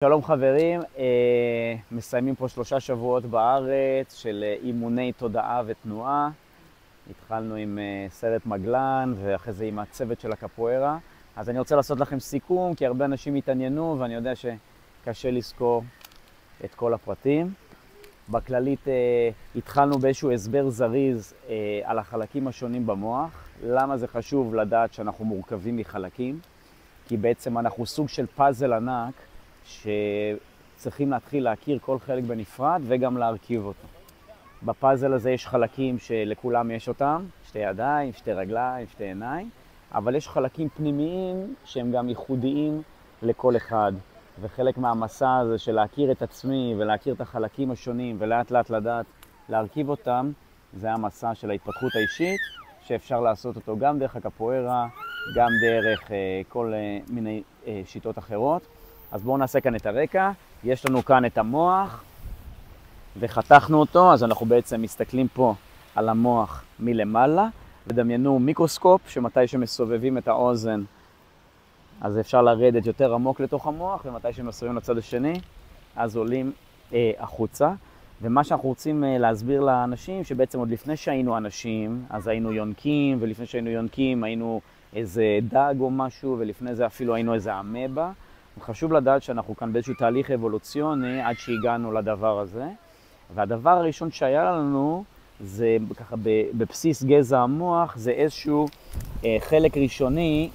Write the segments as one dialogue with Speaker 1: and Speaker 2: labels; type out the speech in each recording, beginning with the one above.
Speaker 1: שלום חברים, מסיימים פה 3 שבועות בארץ של אימוני תודעה ותנועה. התחלנו עם סרט מגלן ואחרי זה עם הצוות של הקפוארה. אז אני רוצה לעשות לכם סיכום כי הרבה אנשים התעניינו ואני יודע שקשה לזכור את כל הפרטים. בכללית התחלנו באיזשהו הסבר זריז על החלקים השונים במוח. למה זה חשוב לדעת שאנחנו מורכבים מחלקים? כי בעצם אנחנו סוג של פאזל ענק שצריכים להתחיל להכיר כל חלק בנפרד וגם להרכיב אותו. בפאזל הזה יש חלקים שלכולם יש אותם, 2 ידיים, 2 רגליים, 2 עיניים, אבל יש חלקים פנימיים שהם גם ייחודיים לכל אחד. וחלק מהמסע הזה של להכיר את עצמי ולהכיר את החלקים השונים ולאט לאט לדעת להרכיב אותם, זה המסע של ההתפתחות האישית, שאפשר לעשות אותו גם דרך הקפוארה, גם דרך כל מיני שיטות אחרות. אז בואו נעשה כאן את הרקע. יש לנו כאן את המוח וחתכנו אותו, אז אנחנו בעצם מסתכלים פה על המוח מלמעלה. ודמיינו מיקרוסקופ שמתי שמסובבים את האוזן אז אפשר לרדת יותר עמוק לתוך המוח, ומתי שמסובבים לצד השני אז עולים החוצה. ומה שאנחנו רוצים להסביר לאנשים שבעצם עוד לפני שהיינו אנשים אז היינו יונקים, ולפני שהיינו יונקים היינו איזה דג או משהו, ולפני זה אפילו היינו איזה אמבה. חשוב לדעת שאנחנו כאן באיזשהו תהליך אבולוציוני עד שהגענו לדבר הזה. והדבר הראשון שהיה לנו זה ככה בבסיס גזע המוח, זה איזשהו חלק ראשוני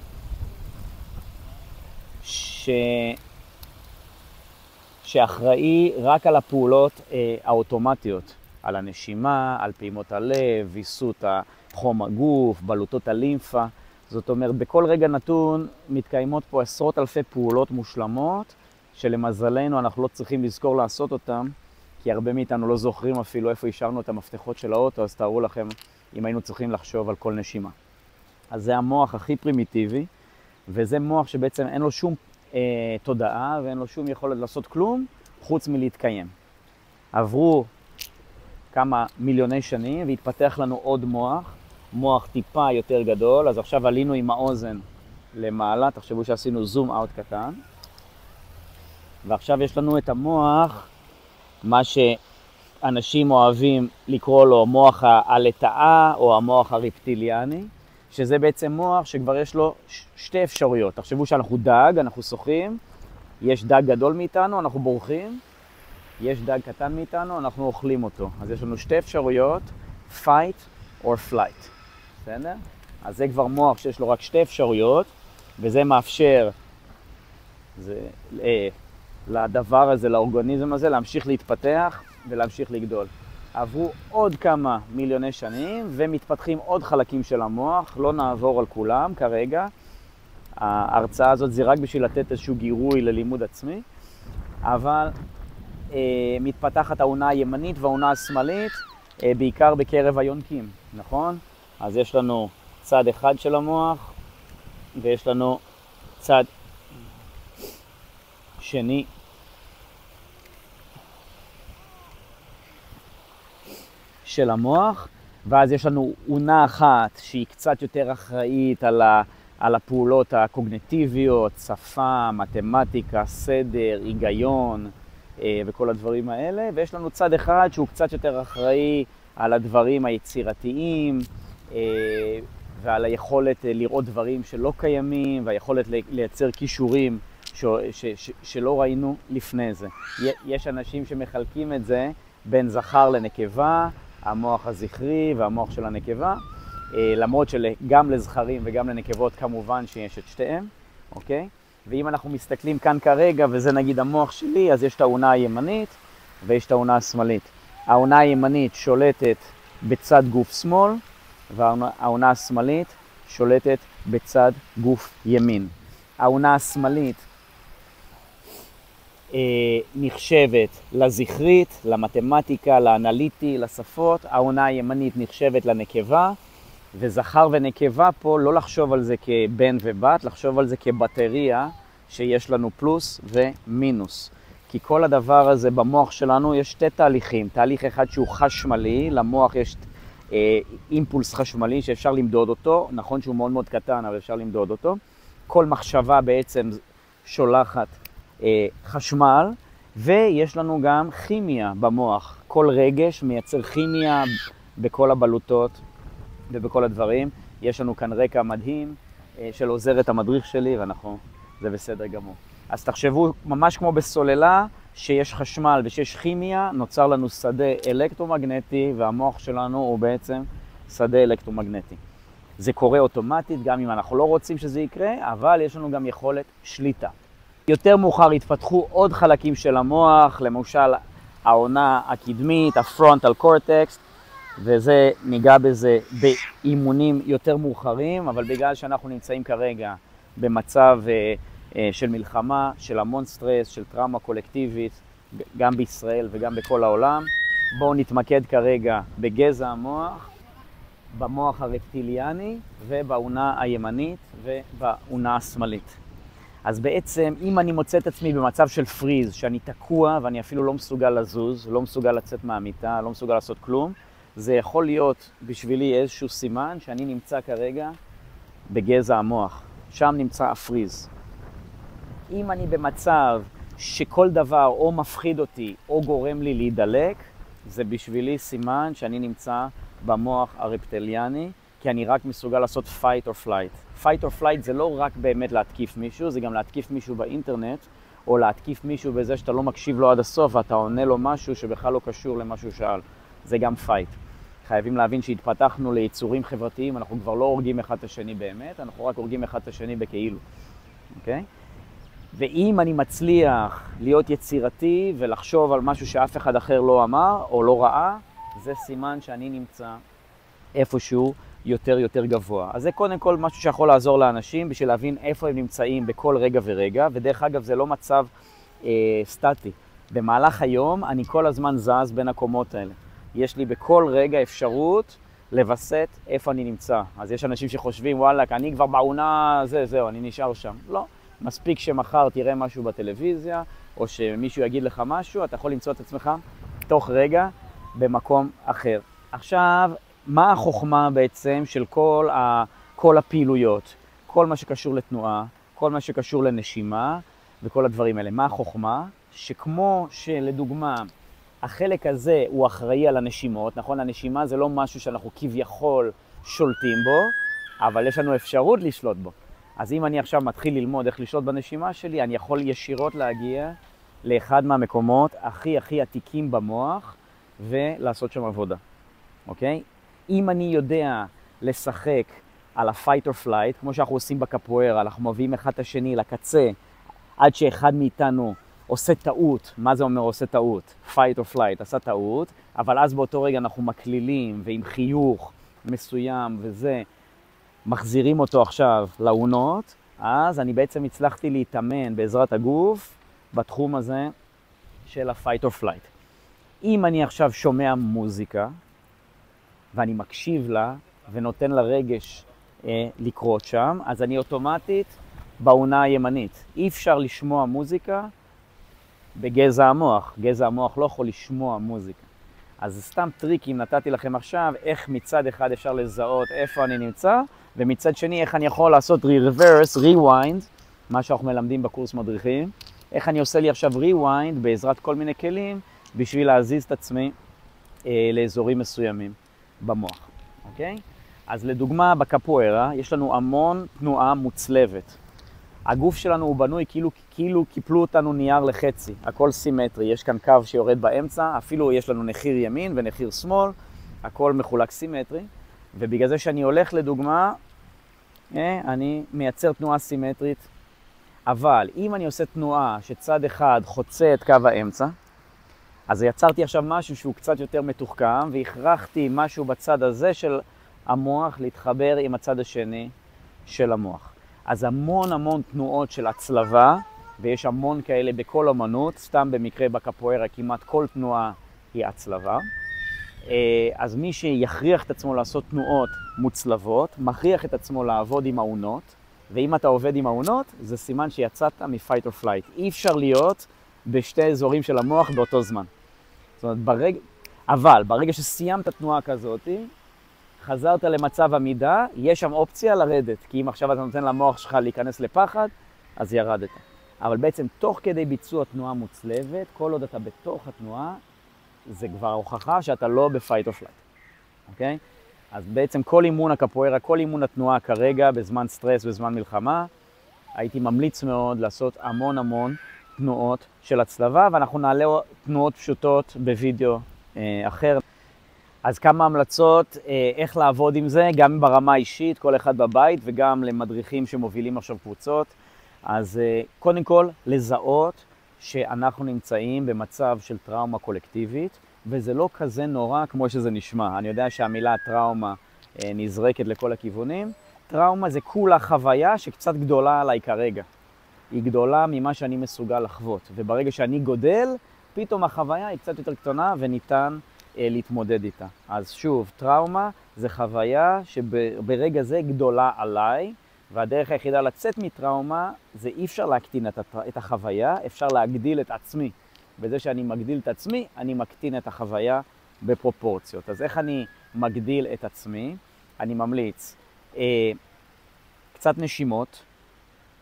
Speaker 1: שאחראי רק על הפעולות האוטומטיות, על הנשימה, על פעימות הלב, ויסות חום הגוף, בלוטות הלימפה. זאת אומרת, בכל רגע נתון מתקיימות פה עשרות אלפי פעולות מושלמות, שלמזלנו אנחנו לא צריכים לזכור לעשות אותם, כי הרבה מאיתנו לא זוכרים אפילו איפה השארנו את המפתחות של האוטו, אז תארו לכם אם היינו צריכים לחשוב על כל נשימה. אז זה המוח הכי פרימיטיבי, וזה מוח שבעצם אין לו שום תודעה ואין לו שום יכולת לעשות כלום, חוץ מלהתקיים. עברו כמה מיליוני שנים והתפתח לנו עוד מוח טיפה יותר גדול. אז עכשיו עלינו עם האוזן למעלה, תחשבו שעשינו זום אאוט קטן. ועכשיו יש לנו את המוח, מה שאנשים אוהבים לקרוא לו מוח הלטאה או המוח הרפטיליאני, שזה בעצם מוח שכבר יש לו 2 אפשרויות. תחשבו שאנחנו דג, אנחנו שוחים, יש דג גדול מאיתנו, אנחנו בורחים, יש דג קטן מאיתנו, אנחנו אוכלים אותו. אז יש לנו 2 אפשרויות, fight or flight. בסדר? אז זה כבר מוח שיש לו רק 2 אפשרויות, וזה מאפשר לדבר הזה, לאורגניזם הזה, להמשיך להתפתח ולהמשיך לגדול. עברו עוד כמה מיליוני שנים ומתפתחים עוד חלקים של המוח, לא נעבור על כולם כרגע. ההרצאה הזאת זה רק בשביל לתת איזשהו גירוי ללימוד עצמי, אבל מתפתחת העונה הימנית והעונה השמאלית, בעיקר בקרב היונקים, נכון? אז יש לנו צד אחד של המוח ויש לנו צד שני של המוח, ואז יש לנו עונה אחת שהיא קצת יותר אחראית על הפעולות הקוגניטיביות, שפה, מתמטיקה, סדר, היגיון וכל הדברים האלה, ויש לנו צד אחד שהוא קצת יותר אחראי על הדברים היצירתיים ועל היכולת לראות דברים שלא קיימים והיכולת לייצר קישורים שלא ראינו לפני זה. יש אנשים שמחלקים את זה בין זכר לנקבה, המוח הזכרי והמוח של הנקבה, למרות שגם לזכרים וגם לנקבות כמובן שיש את שתיהם, אוקיי? ואם אנחנו מסתכלים כאן כרגע, וזה נגיד המוח שלי, אז יש את העונה הימנית ויש את העונה השמאלית. העונה הימנית שולטת בצד גוף שמאל, והעונה השמאלית שולטת בצד גוף ימין. העונה השמאלית נחשבת לזכרית, למתמטיקה, לאנליטי, לשפות. העונה הימנית נחשבת לנקבה, וזכר ונקבה פה לא לחשוב על זה כבן ובת, לחשוב על זה כבטריה שיש לנו פלוס ומינוס. כי כל הדבר הזה במוח שלנו יש 2 תהליכים. תהליך אחד שהוא חשמלי, למוח יש אימפולס חשמלי שאפשר למדוד אותו, נכון שהוא מאוד מאוד קטן אבל אפשר למדוד אותו. כל מחשבה בעצם שולחת חשמל, ויש לנו גם כימיה במוח. כל רגש מייצר כימיה בכל הבלוטות ובכל הדברים. יש לנו כאן רקע מדהים של עוזרת המדריך שלי, זה בסדר גמור. אז תחשבו ממש כמו בסוללה, שיש חשמל ושיש כימיה, נוצר לנו שדה אלקטרומגנטי, והמוח שלנו הוא בעצם שדה אלקטרומגנטי. זה קורה אוטומטית, גם אם אנחנו לא רוצים שזה יקרה, אבל יש לנו גם יכולת שליטה. יותר מאוחר התפתחו עוד חלקים של המוח, למשל העונה הקדמית, הפרונטל קורטקס, וזה ניגע בזה באימונים יותר מאוחרים, אבל בגלל שאנחנו נמצאים כרגע במצב של מלחמה, של המון סטרס, של טראומה קולקטיבית, גם בישראל וגם בכל העולם, בואו נתמקד כרגע בגזע המוח, במוח הרפטיליאני ובאונה הימנית ובאונה השמאלית. אז בעצם אם אני מוצא את עצמי במצב של פריז, שאני תקוע ואני אפילו לא מסוגל לזוז, לא מסוגל לצאת מהמיטה, לא מסוגל לעשות כלום, זה יכול להיות בשבילי איזשהו סימן שאני נמצא כרגע בגזע המוח. שם נמצא הפריז. אם אני במצב שכל דבר או מפחיד אותי או גורם לי להידלק, זה בשבילי סימן שאני נמצא במוח הרפטיליאני, כי אני רק מסוגל לעשות fight or flight. fight or flight זה לא רק באמת להתקיף מישהו, זה גם להתקיף מישהו באינטרנט, או להתקיף מישהו בזה שאתה לא מקשיב לו עד הסוף, ואתה עונה לו משהו שבכלל לא קשור למה שהוא שאל. זה גם fight. חייבים להבין שהתפתחנו ליצורים חברתיים, אנחנו כבר לא הורגים אחד את השני באמת, אנחנו רק הורגים אחד את השני בכאילו. אוקיי? ואם אני מצליח להיות יצירתי ולחשוב על משהו שאף אחד אחר לא אמר או לא ראה, זה סימן שאני נמצא איפשהו יותר גבוה. אז זה קודם כל משהו שיכול לעזור לאנשים בשביל להבין איפה הם נמצאים בכל רגע ורגע, ודרך אגב זה לא מצב סטטי. במהלך היום אני כל הזמן זז בין הקומות האלה. יש לי בכל רגע אפשרות לבסט איפה אני נמצא. אז יש אנשים שחושבים, וואלה, אני כבר בעונה, זהו, אני נשאר שם. לא. מספיק שמחר תראה משהו בטלוויזיה, או שמישהו יגיד לך משהו, אתה יכול למצוא את עצמך תוך רגע במקום אחר. עכשיו, מה החוכמה בעצם של כל הפעילויות? כל מה שקשור לתנועה, כל מה שקשור לנשימה וכל הדברים האלה. מה החוכמה? שכמו שלדוגמה, החלק הזה הוא אחראי על הנשימות, נכון? הנשימה זה לא משהו שאנחנו כביכול שולטים בו, אבל יש לנו אפשרות לשלוט בו. אז אם אני עכשיו מתחיל ללמוד איך לשלוט בנשימה שלי, אני יכול ישירות להגיע לאחד מהמקומות הכי עתיקים במוח ולעשות שם עבודה, אוקיי? אם אני יודע לשחק על ה-fight or flight, כמו שאנחנו עושים בקפוארה, אנחנו מביאים אחד את השני לקצה, עד שאחד מאיתנו עושה טעות. מה זה אומר עושה טעות? fight or flight, עשה טעות, אבל אז באותו רגע אנחנו מקלילים ועם חיוך מסוים וזה, מחזירים אותו עכשיו לאונות, אז אני בעצם הצלחתי להתאמן בעזרת הגוף בתחום הזה של ה-fight or flight. אם אני עכשיו שומע מוזיקה ואני מקשיב לה ונותן לרגש לקרות שם, אז אני אוטומטית באונה הימנית. אי אפשר לשמוע מוזיקה בגזע המוח. גזע המוח לא יכול לשמוע מוזיקה. אז זה סתם טריקים נתתי לכם עכשיו, איך מצד אחד אפשר לזהות איפה אני נמצא, ומצד שני איך אני יכול לעשות reverse, rewind, מה שאנחנו מלמדים בקורס מדריכים, איך אני עושה לי עכשיו rewind בעזרת כל מיני כלים, בשביל להזיז את עצמי לאזורים מסוימים במוח. אוקיי? אז לדוגמה בקפוארה יש לנו המון תנועה מוצלבת. הגוף שלנו הוא בנוי כאילו קיפלו אותנו נייר לחצי, הכל סימטרי, יש כאן קו שיורד באמצע, אפילו יש לנו נחיר ימין ונחיר שמאל, הכל מחולק סימטרי, ובגלל זה שאני הולך לדוגמה, אני מייצר תנועה סימטרית, אבל אם אני עושה תנועה שצד אחד חוצה את קו האמצע, אז יצרתי עכשיו משהו שהוא קצת יותר מתוחכם, והכרחתי משהו בצד הזה של המוח להתחבר עם הצד השני של המוח. אז המון תנועות של הצלבה, ויש המון כאלה בכל אמנות, סתם במקרה בקפוארה כמעט כל תנועה היא הצלבה. אז מי שיכריח את עצמו לעשות תנועות מוצלבות, מכריח את עצמו לעבוד עם האונות, ואם אתה עובד עם האונות, זה סימן שיצאת מ-fight or flight. אי אפשר להיות בשתי אזורים של המוח באותו זמן. זאת אומרת, אבל ברגע שסיימת תנועה כזאת, חזרת למצב עמידה, יש שם אופציה לרדת, כי אם עכשיו אתה נותן למוח שלך להיכנס לפחד, אז ירדת. אבל בעצם תוך כדי ביצוע תנועה מוצלבת, כל עוד אתה בתוך התנועה, זה כבר הוכחה שאתה לא בפייט או פלייט, אוקיי? אז בעצם כל אימון הקפוארה, כל אימון התנועה כרגע, בזמן סטרס, בזמן מלחמה, הייתי ממליץ מאוד לעשות המון תנועות של הצלבה, ואנחנו נעלה תנועות פשוטות בווידאו אחר. אז כמה המלצות, איך לעבוד עם זה, גם ברמה האישית, כל אחד בבית, וגם למדריכים שמובילים עכשיו קבוצות. אז קודם כל, לזהות שאנחנו נמצאים במצב של טראומה קולקטיבית, וזה לא כזה נורא כמו שזה נשמע. אני יודע שהמילה טראומה נזרקת לכל הכיוונים. טראומה זה כולה חוויה שקצת גדולה עליי כרגע. היא גדולה ממה שאני מסוגל לחוות. וברגע שאני גודל, פתאום החוויה היא קצת יותר קטנה וניתן להתמודד איתה. אז שוב, טראומה זה חוויה שברגע זה גדולה עליי, והדרך היחידה לצאת מטראומה זה אי אפשר להקטין את החוויה, אפשר להגדיל את עצמי. בזה שאני מגדיל את עצמי, אני מקטין את החוויה בפרופורציות. אז איך אני מגדיל את עצמי? אני ממליץ קצת נשימות,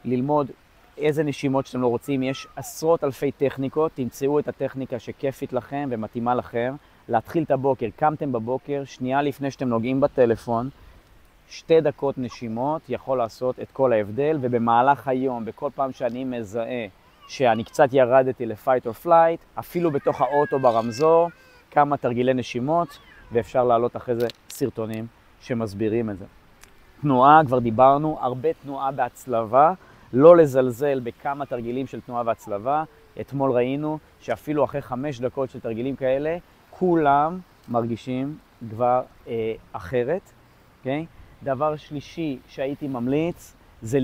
Speaker 1: ללמוד איזה נשימות שאתם לא רוצים. יש עשרות אלפי טכניקות, תמצאו את הטכניקה שכיפית לכם ומתאימה לכם. להתחיל את הבוקר, קמתם בבוקר, שנייה לפני שאתם נוגעים בטלפון, 2 דקות נשימות יכול לעשות את כל ההבדל, ובמהלך היום, בכל פעם שאני מזהה שאני קצת ירדתי לפייט או פלייט, אפילו בתוך האוטו ברמזור, כמה תרגילי נשימות, ואפשר לעלות אחרי זה סרטונים שמסבירים את זה. תנועה, כבר דיברנו, הרבה תנועה בהצלבה, לא לזלזל בכמה תרגילים של תנועה והצלבה. אתמול ראינו שאפילו אחרי 5 דקות של תרגילים כאלה, כולם מרגישים כבר אחרת. Okay? דבר שלישי שהייתי ממליץ זה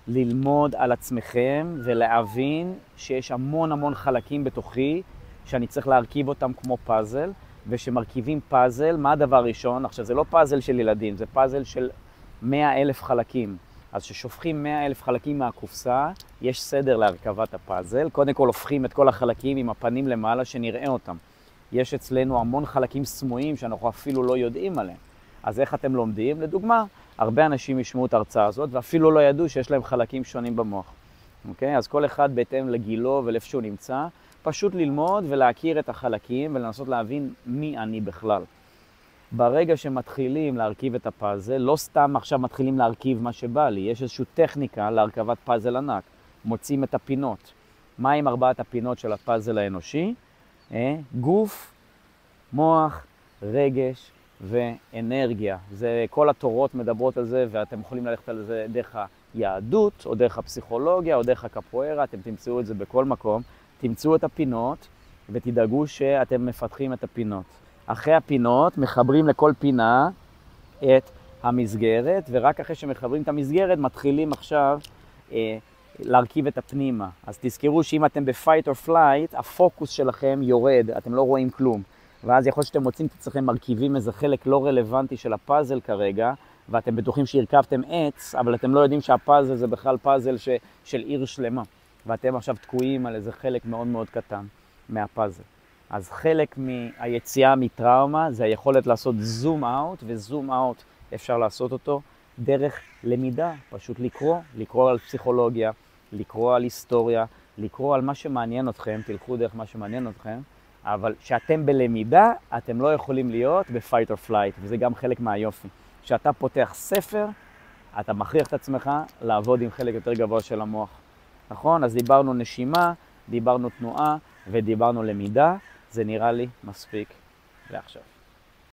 Speaker 1: ללמוד על עצמכם ולהבין שיש המון חלקים בתוכי שאני צריך להרכיב אותם כמו פאזל, ושמרכיבים פאזל, מה הדבר הראשון? עכשיו זה לא פאזל של ילדים, זה פאזל של 100,000 חלקים. אז ששופכים 100,000 חלקים מהקופסה, יש סדר להרכבת הפאזל. קודם כל הופכים את כל החלקים עם הפנים למעלה שנראה אותם. יש אצלנו המון חלקים סמויים שאנחנו אפילו לא יודעים עליהם. אז איך אתם לומדים? לדוגמה, הרבה אנשים ישמעו את ההרצאה הזאת ואפילו לא ידעו שיש להם חלקים שונים במוח. אוקיי? אז כל אחד בהתאם לגילו ולאיפה שהוא נמצא, פשוט ללמוד ולהכיר את החלקים ולנסות להבין מי אני בכלל. ברגע שמתחילים להרכיב את הפאזל, לא סתם עכשיו מתחילים להרכיב מה שבא לי, יש איזושהי טכניקה להרכבת פאזל ענק. מוצאים את הפינות. מה עם 4 הפינות של הפאזל האנושי? גוף, מוח, רגש ואנרגיה. זה, כל התורות מדברות על זה, ואתם יכולים ללכת על זה דרך היהדות, או דרך הפסיכולוגיה, או דרך הקפוארה, אתם תמצאו את זה בכל מקום. תמצאו את הפינות, ותדאגו שאתם מפתחים את הפינות. אחרי הפינות, מחברים לכל פינה את המסגרת, ורק אחרי שמחברים את המסגרת, מתחילים עכשיו להרכיב את הפנימה. אז תזכרו שאם אתם בפייט או פלייט, הפוקוס שלכם יורד, אתם לא רואים כלום. ואז יכול שאתם מוצאים את עצמכם מרכיבים איזה חלק לא רלוונטי של הפאזל כרגע, ואתם בטוחים שהרכבתם עץ, אבל אתם לא יודעים שהפאזל זה בכלל פאזל של עיר שלמה. ואתם עכשיו תקועים על איזה חלק מאוד קטן מהפאזל. אז חלק מהיציאה מטראומה זה היכולת לעשות זום אאוט, וזום אאוט אפשר לעשות אותו דרך למידה, פשוט לקרוא על פסיכולוגיה, לקרוא על היסטוריה, לקרוא על מה שמעניין אתכם, תלכו דרך מה שמעניין אתכם, אבל שאתם בלמידה, אתם לא יכולים להיות בפייט או פלייט, וזה גם חלק מהיופי. כשאתה פותח ספר, אתה מכריח את עצמך לעבוד עם חלק יותר גבוה של המוח. נכון? אז דיברנו נשימה, דיברנו תנועה ודיברנו למידה, זה נראה לי מספיק לעכשיו.